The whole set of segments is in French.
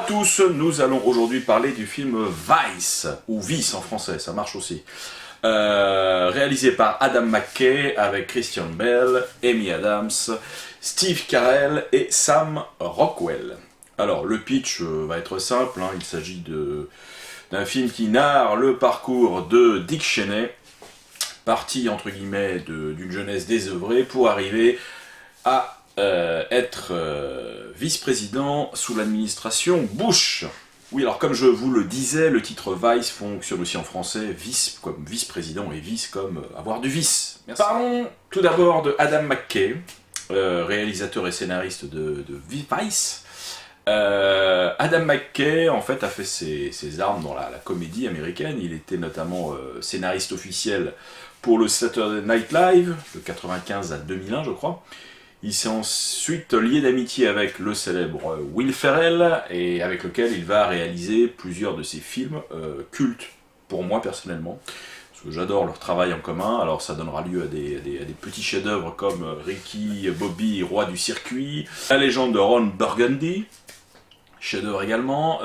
tous, nous allons aujourd'hui parler du film Vice, ou Vice en français, ça marche aussi. Réalisé par Adam McKay avec Christian Bale, Amy Adams, Steve Carell et Sam Rockwell. Alors le pitch va être simple, hein, il s'agit d'un film qui narre le parcours de Dick Cheney, parti entre guillemets d'une jeunesse désœuvrée pour arriver à être vice-président sous l'administration Bush. Oui, alors comme je vous le disais, le titre Vice fonctionne aussi en français, vice comme vice-président et vice comme avoir du vice. Merci. Parlons tout d'abord de Adam McKay, réalisateur et scénariste de Vice. Adam McKay en fait a fait ses armes dans la comédie américaine. Il était notamment scénariste officiel pour le Saturday Night Live de 95 à 2001 je crois. Il s'est ensuite lié d'amitié avec le célèbre Will Ferrell et avec lequel il va réaliser plusieurs de ses films cultes pour moi personnellement. Parce que j'adore leur travail en commun, alors ça donnera lieu à des petits chefs-d'œuvre comme Ricky Bobby, roi du circuit, La légende de Ron Burgundy, chef-d'œuvre également,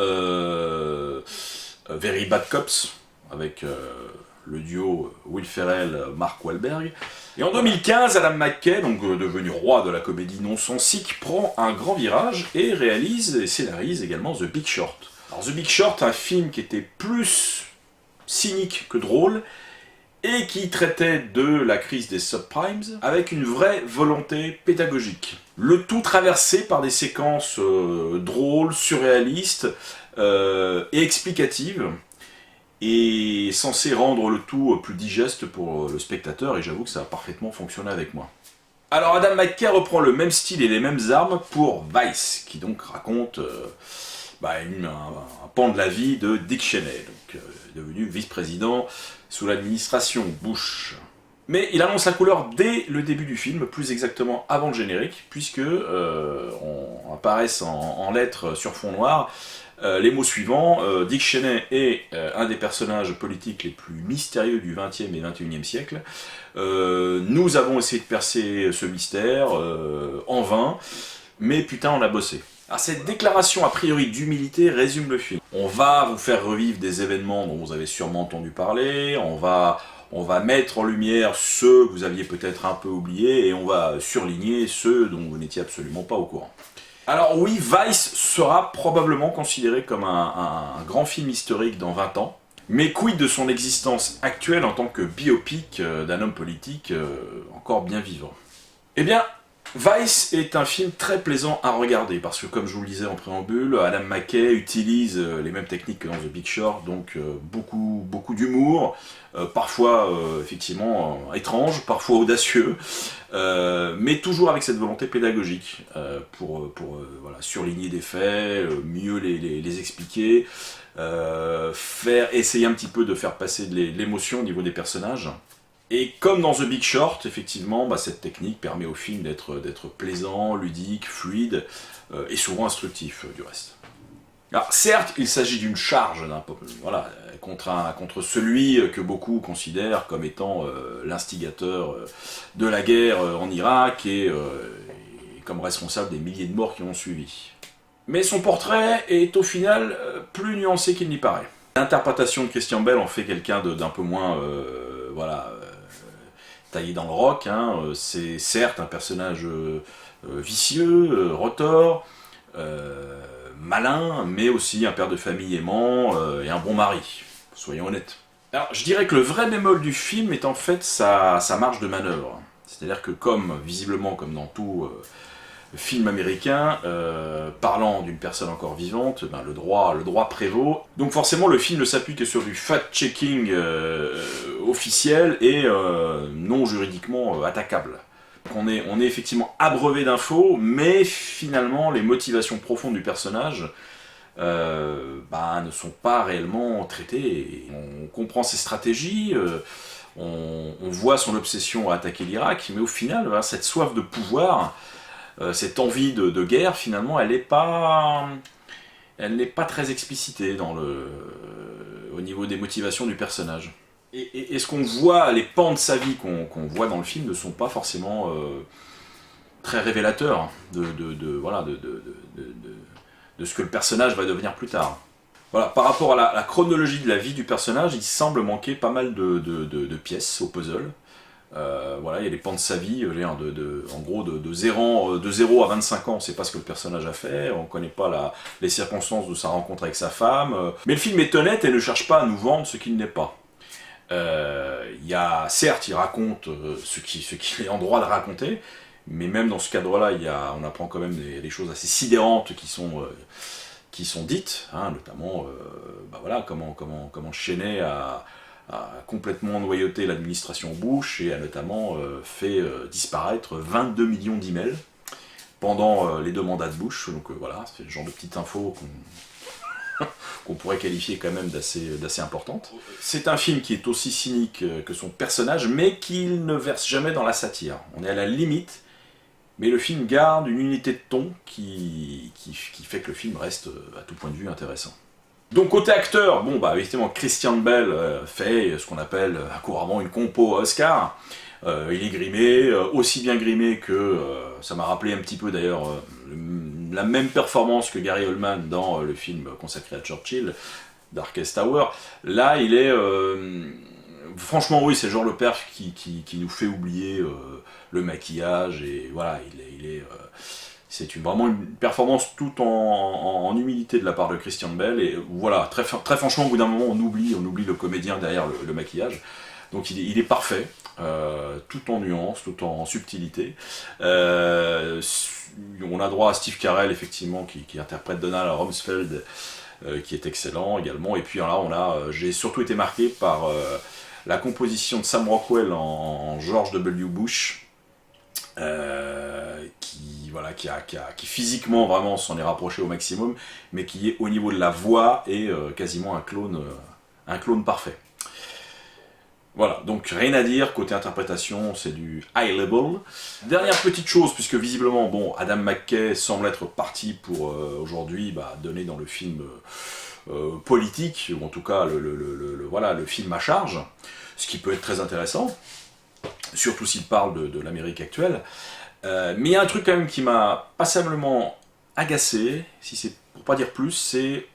Very Bad Cops, avec le duo Will Ferrell-Mark Wahlberg. Et en 2015, Adam McKay, donc devenu roi de la comédie non-sensique, prend un grand virage et réalise et scénarise également The Big Short. Alors The Big Short, un film qui était plus cynique que drôle, et qui traitait de la crise des subprimes avec une vraie volonté pédagogique. Le tout traversé par des séquences drôles, surréalistes et explicatives, et censé rendre le tout plus digeste pour le spectateur, et j'avoue que ça a parfaitement fonctionné avec moi. Alors Adam McKay reprend le même style et les mêmes armes pour Vice, qui donc raconte un pan de la vie de Dick Cheney, donc devenu vice-président sous l'administration Bush. Mais il annonce la couleur dès le début du film, plus exactement avant le générique, puisque apparaissent en lettres sur fond noir les mots suivants. Dick Cheney est un des personnages politiques les plus mystérieux du XXe et XXIe siècle. Nous avons essayé de percer ce mystère en vain, mais putain on a bossé. Alors, cette déclaration a priori d'humilité résume le film. On va vous faire revivre des événements dont vous avez sûrement entendu parler, on va mettre en lumière ceux que vous aviez peut-être un peu oubliés, et on va surligner ceux dont vous n'étiez absolument pas au courant. Alors oui, Vice sera probablement considéré comme un grand film historique dans 20 ans, mais quid de son existence actuelle en tant que biopic d'un homme politique encore bien vivant? Eh bien, Vice est un film très plaisant à regarder, parce que comme je vous le disais en préambule, Adam McKay utilise les mêmes techniques que dans The Big Short, donc beaucoup d'humour, parfois effectivement étrange, parfois audacieux, mais toujours avec cette volonté pédagogique pour surligner des faits, mieux les expliquer, essayer un petit peu de faire passer de l'émotion au niveau des personnages. Et comme dans The Big Short, effectivement, cette technique permet au film d'être plaisant, ludique, fluide, et souvent instructif du reste. Alors certes, il s'agit d'une charge contre celui que beaucoup considèrent comme étant l'instigateur de la guerre en Irak et comme responsable des milliers de morts qui ont suivi. Mais son portrait est au final plus nuancé qu'il n'y paraît. L'interprétation de Christian Bale en fait quelqu'un d'un peu moins taillé dans le roc, hein. C'est certes un personnage vicieux, retors, malin, mais aussi un père de famille aimant et un bon mari, soyons honnêtes. Alors je dirais que le vrai bémol du film est en fait sa marge de manœuvre. C'est-à-dire que visiblement comme dans tout film américain, parlant d'une personne encore vivante, le droit prévaut. Donc forcément le film ne s'appuie que sur du fact-checking officiel et non juridiquement attaquable. Donc on est effectivement abreuvé d'infos, mais finalement les motivations profondes du personnage ne sont pas réellement traitées. On comprend ses stratégies, on voit son obsession à attaquer l'Irak, mais au final, cette soif de pouvoir, cette envie de guerre, finalement, elle n'est pas très explicitée au niveau des motivations du personnage. Et ce qu'on voit, les pans de sa vie qu'on voit dans le film ne sont pas forcément très révélateurs de de ce que le personnage va devenir plus tard. Voilà, par rapport à la chronologie de la vie du personnage, il semble manquer pas mal de pièces au puzzle. Voilà, il y a les pans de sa vie, en gros de 0 à 25 ans, on ne sait pas ce que le personnage a fait, on ne connaît pas les circonstances de sa rencontre avec sa femme, mais le film est honnête et ne cherche pas à nous vendre ce qu'il n'est pas. Certes, il raconte ce qu'il est en droit de raconter, mais même dans ce cadre-là, on apprend quand même des choses assez sidérantes qui sont dites, hein, notamment voilà, comment Cheney a complètement noyauté l'administration Bush et a notamment fait disparaître 22 millions d'emails pendant les 2 mandats de Bush. Donc voilà, c'est le genre de petite info qu'on pourrait qualifier quand même d'assez importante. C'est un film qui est aussi cynique que son personnage, mais qu'il ne verse jamais dans la satire. On est à la limite, mais le film garde une unité de ton qui fait que le film reste à tout point de vue intéressant. Donc côté acteur, bon bah évidemment Christian Bale fait ce qu'on appelle couramment une compo Oscar. Il est grimé, aussi bien grimé que, ça m'a rappelé un petit peu d'ailleurs la même performance que Gary Oldman dans le film consacré à Churchill, Darkest Tower. Là il est, franchement oui, c'est genre le perf qui nous fait oublier le maquillage et voilà, c'est vraiment une performance tout en humilité de la part de Christian Bale, et voilà, très franchement, au bout d'un moment, on oublie le comédien derrière le maquillage. Donc il est parfait, tout en nuance, tout en subtilité. On a droit à Steve Carell, effectivement, qui interprète Donald Rumsfeld, qui est excellent également. Et puis là, j'ai surtout été marqué par la composition de Sam Rockwell en George W. Bush, qui physiquement vraiment s'en est rapproché au maximum, mais qui est au niveau de la voix est quasiment un clone parfait. Voilà, donc rien à dire, côté interprétation, c'est du high level. Dernière petite chose, puisque visiblement, bon, Adam McKay semble être parti pour aujourd'hui donner dans le film politique, ou en tout cas le film à charge, ce qui peut être très intéressant, surtout s'il parle de l'Amérique actuelle. Mais il y a un truc quand même qui m'a passablement agacé, si c'est pour pas dire plus, c'est...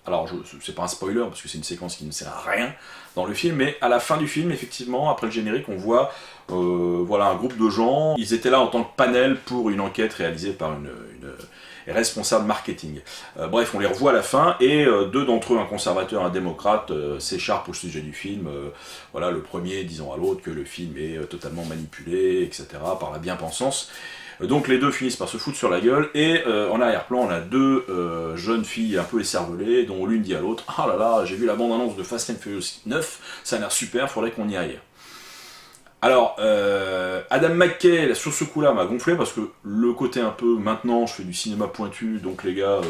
Alors, c'est pas un spoiler, parce que c'est une séquence qui ne sert à rien dans le film, mais à la fin du film, effectivement, après le générique, on voit un groupe de gens. Ils étaient là en tant que panel pour une enquête réalisée par une responsable marketing. Bref, on les revoit à la fin, et 2 d'entre eux, un conservateur et un démocrate, s'écharpent au sujet du film. Voilà, le premier disant à l'autre que le film est totalement manipulé, etc., par la bien-pensance. Donc les 2 finissent par se foutre sur la gueule, et en arrière-plan on a 2 jeunes filles un peu écervelées, dont l'une dit à l'autre « Ah là là, j'ai vu la bande-annonce de Fast and Furious 9, ça a l'air super, faudrait qu'on y aille ». Alors, Adam McKay, sur ce coup-là, m'a gonflé, parce que le côté un peu, maintenant je fais du cinéma pointu, donc les gars,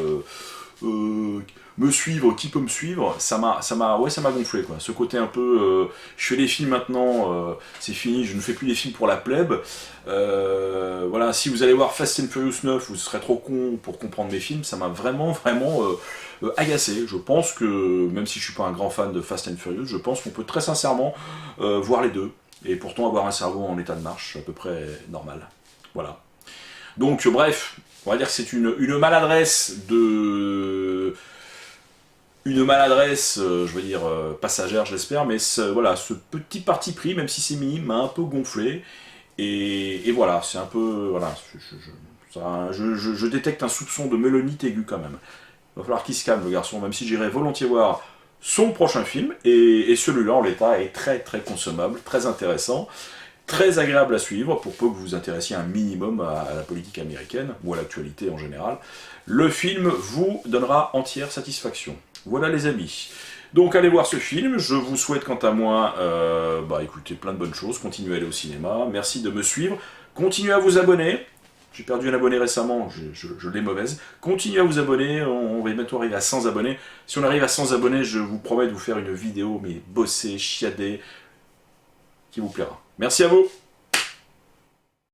me suivre, qui peut me suivre, ça m'a gonflé, quoi. Ce côté un peu, je fais des films maintenant, c'est fini, je ne fais plus des films pour la plèbe. Voilà, si vous allez voir Fast and Furious 9, vous serez trop con pour comprendre mes films, ça m'a vraiment agacé. Je pense que, même si je suis pas un grand fan de Fast and Furious, je pense qu'on peut très sincèrement voir les 2, et pourtant avoir un cerveau en état de marche à peu près normal. Voilà. Donc, bref, on va dire que c'est une maladresse je veux dire, passagère, j'espère, mais voilà, ce petit parti pris, même si c'est minime, m'a un peu gonflé, et voilà, c'est un peu, voilà, je détecte un soupçon de mélonite aiguë quand même. Il va falloir qu'il se calme, le garçon, même si j'irai volontiers voir son prochain film, et celui-là, en l'état, est très très consommable, très intéressant, très agréable à suivre, pour peu que vous vous intéressiez un minimum à la politique américaine, ou à l'actualité en général. Le film vous donnera entière satisfaction. Voilà les amis. Donc allez voir ce film, je vous souhaite quant à moi, écoutez, plein de bonnes choses, continuez à aller au cinéma, merci de me suivre, continuez à vous abonner, j'ai perdu un abonné récemment, je l'ai mauvaise, continuez à vous abonner, on va bientôt arriver à 100 abonnés, si on arrive à 100 abonnés, je vous promets de vous faire une vidéo, mais bossée, chiadée, qui vous plaira. Merci à vous.